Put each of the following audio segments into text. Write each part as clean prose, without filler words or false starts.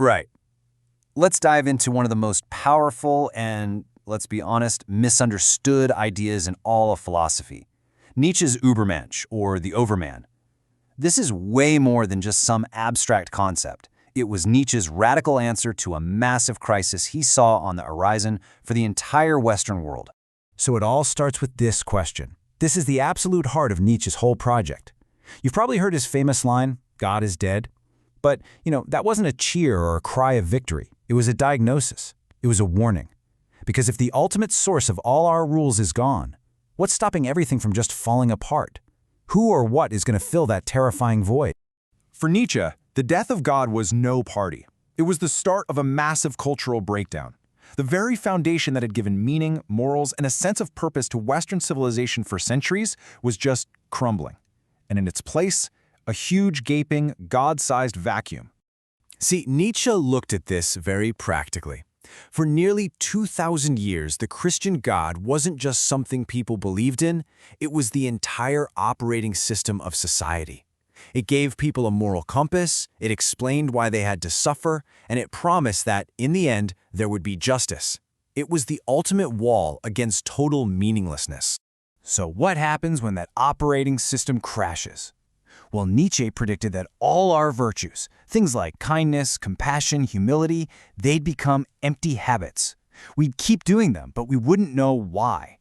Right. Let's dive into one of the most powerful and, let's be honest, misunderstood ideas in all of philosophy. Nietzsche's Übermensch, or the Overman. This is way more than just some abstract concept. It was Nietzsche's radical answer to a massive crisis he saw on the horizon for the entire Western world. So it all starts with this question. This is the absolute heart of Nietzsche's whole project. You've probably heard his famous line, "God is dead." But, that wasn't a cheer or a cry of victory. It was a diagnosis. It was a warning. Because if the ultimate source of all our rules is gone, what's stopping everything from just falling apart? Who or what is going to fill that terrifying void? For Nietzsche, the death of God was no party. It was the start of a massive cultural breakdown. The very foundation that had given meaning, morals, and a sense of purpose to Western civilization for centuries was just crumbling. And in its place, a huge, gaping, God-sized vacuum. See, Nietzsche looked at this very practically. For nearly 2,000 years, the Christian God wasn't just something people believed in, it was the entire operating system of society. It gave people a moral compass, it explained why they had to suffer, and it promised that, in the end, there would be justice. It was the ultimate wall against total meaninglessness. So what happens when that operating system crashes? Well, Nietzsche predicted that all our virtues, things like kindness, compassion, humility, they'd become empty habits. We'd keep doing them, but we wouldn't know why.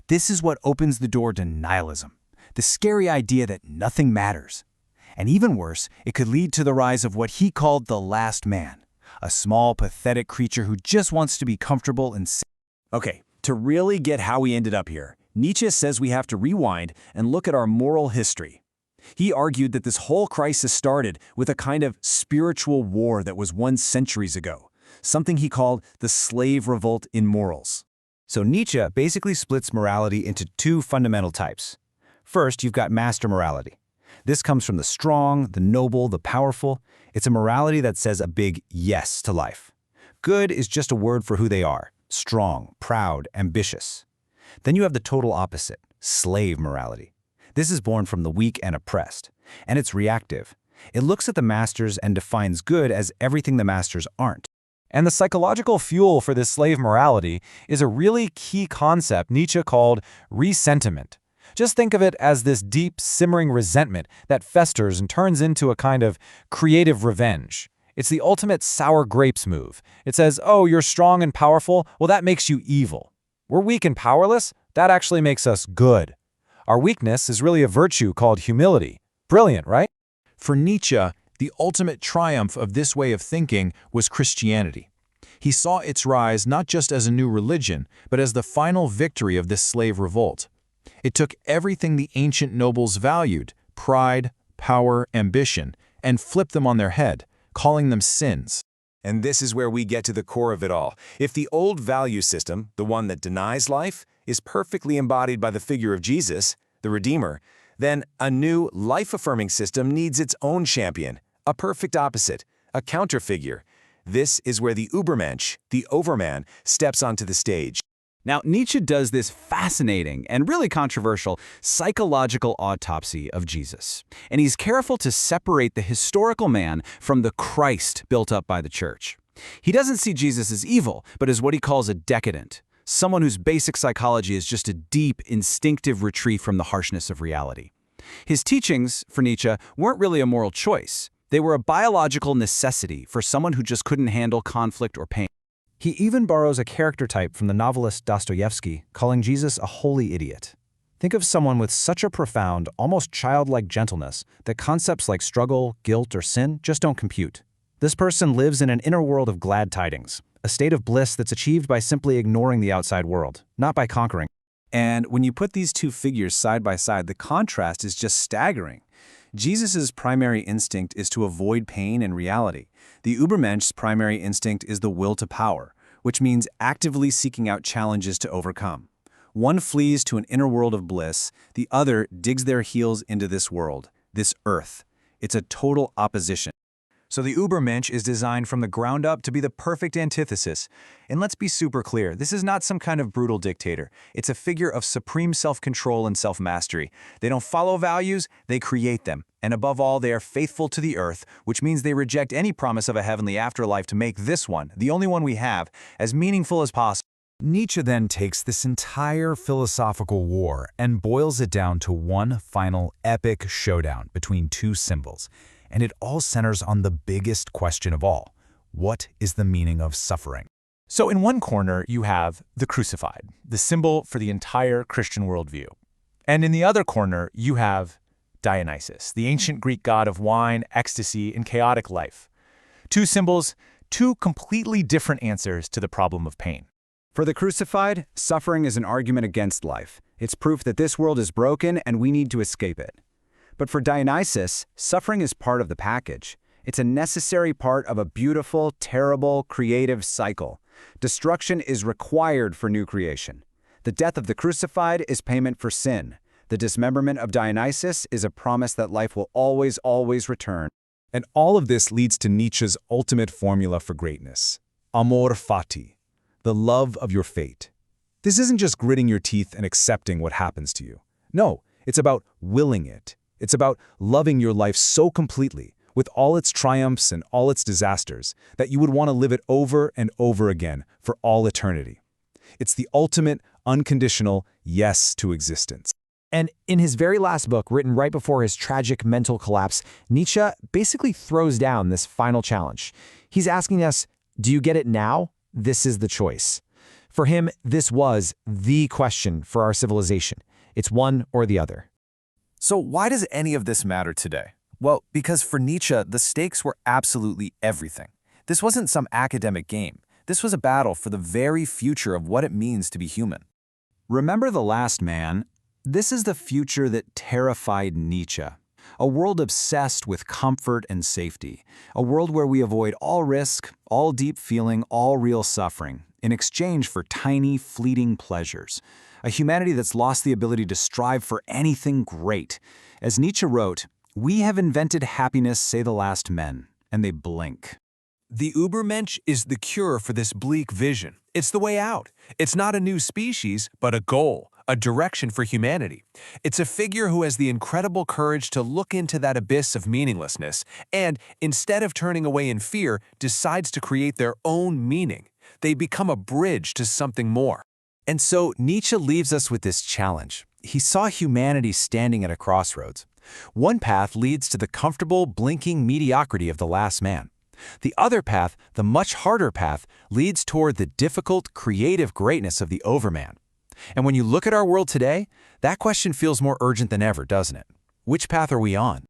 This is what opens the door to nihilism, the scary idea that nothing matters. And even worse, it could lead to the rise of what he called the last man, a small, pathetic creature who just wants to be comfortable and safe. Okay, to really get how we ended up here, Nietzsche says we have to rewind and look at our moral history. He argued that this whole crisis started with a kind of spiritual war that was won centuries ago, something he called the slave revolt in morals. So Nietzsche basically splits morality into two fundamental types. First, you've got master morality. This comes from the strong, the noble, the powerful. It's a morality that says a big yes to life. Good is just a word for who they are: strong, proud, ambitious. Then you have the total opposite, slave morality. This is born from the weak and oppressed, and it's reactive. It looks at the masters and defines good as everything the masters aren't. And the psychological fuel for this slave morality is a really key concept Nietzsche called resentiment. Just think of it as this deep, simmering resentment that festers and turns into a kind of creative revenge. It's the ultimate sour grapes move. It says, oh, you're strong and powerful, well, that makes you evil. We're weak and powerless, that actually makes us good. Our weakness is really a virtue called humility. Brilliant, right? For Nietzsche, the ultimate triumph of this way of thinking was Christianity. He saw its rise not just as a new religion, but as the final victory of this slave revolt. It took everything the ancient nobles valued, pride, power, ambition, and flipped them on their head, calling them sins. And this is where we get to the core of it all. If the old value system, the one that denies life, is perfectly embodied by the figure of Jesus, the Redeemer, then a new, life-affirming system needs its own champion, a perfect opposite, a counterfigure. This is where the Übermensch, the Overman, steps onto the stage. Now, Nietzsche does this fascinating and really controversial psychological autopsy of Jesus. And he's careful to separate the historical man from the Christ built up by the church. He doesn't see Jesus as evil, but as what he calls a decadent, someone whose basic psychology is just a deep, instinctive retreat from the harshness of reality. His teachings, for Nietzsche, weren't really a moral choice. They were a biological necessity for someone who just couldn't handle conflict or pain. He even borrows a character type from the novelist Dostoevsky, calling Jesus a holy idiot. Think of someone with such a profound, almost childlike gentleness that concepts like struggle, guilt, or sin just don't compute. This person lives in an inner world of glad tidings, a state of bliss that's achieved by simply ignoring the outside world, not by conquering. And when you put these two figures side by side, the contrast is just staggering. Jesus' primary instinct is to avoid pain and reality. The Übermensch's primary instinct is the will to power, which means actively seeking out challenges to overcome. One flees to an inner world of bliss, the other digs their heels into this world, this earth. It's a total opposition. So the Übermensch is designed from the ground up to be the perfect antithesis. And let's be super clear, this is not some kind of brutal dictator. It's a figure of supreme self-control and self-mastery. They don't follow values, they create them. And above all, they are faithful to the earth, which means they reject any promise of a heavenly afterlife to make this one, the only one we have, as meaningful as possible. Nietzsche then takes this entire philosophical war and boils it down to one final epic showdown between two symbols. And it all centers on the biggest question of all. What is the meaning of suffering? So in one corner, you have the crucified, the symbol for the entire Christian worldview. And in the other corner, you have Dionysus, the ancient Greek god of wine, ecstasy, and chaotic life. Two symbols, two completely different answers to the problem of pain. For the crucified, suffering is an argument against life. It's proof that this world is broken and we need to escape it. But for Dionysus, suffering is part of the package. It's a necessary part of a beautiful, terrible, creative cycle. Destruction is required for new creation. The death of the crucified is payment for sin. The dismemberment of Dionysus is a promise that life will always, always return. And all of this leads to Nietzsche's ultimate formula for greatness. Amor fati, the love of your fate. This isn't just gritting your teeth and accepting what happens to you. No, it's about willing it. It's about loving your life so completely, with all its triumphs and all its disasters, that you would want to live it over and over again for all eternity. It's the ultimate, unconditional yes to existence. And in his very last book, written right before his tragic mental collapse, Nietzsche basically throws down this final challenge. He's asking us, do you get it now? This is the choice. For him, this was the question for our civilization. It's one or the other. So why does any of this matter today? Well, because for Nietzsche, the stakes were absolutely everything. This wasn't some academic game. This was a battle for the very future of what it means to be human. Remember The Last Man? This is the future that terrified Nietzsche. A world obsessed with comfort and safety. A world where we avoid all risk, all deep feeling, all real suffering, in exchange for tiny, fleeting pleasures. A humanity that's lost the ability to strive for anything great. As Nietzsche wrote, "We have invented happiness, say the last men, and they blink." The Übermensch is the cure for this bleak vision. It's the way out. It's not a new species, but a goal, a direction for humanity. It's a figure who has the incredible courage to look into that abyss of meaninglessness and, instead of turning away in fear, decides to create their own meaning. They become a bridge to something more. And so Nietzsche leaves us with this challenge. He saw humanity standing at a crossroads. One path leads to the comfortable, blinking mediocrity of the last man. The other path, the much harder path, leads toward the difficult, creative greatness of the overman. And when you look at our world today, that question feels more urgent than ever, doesn't it? Which path are we on?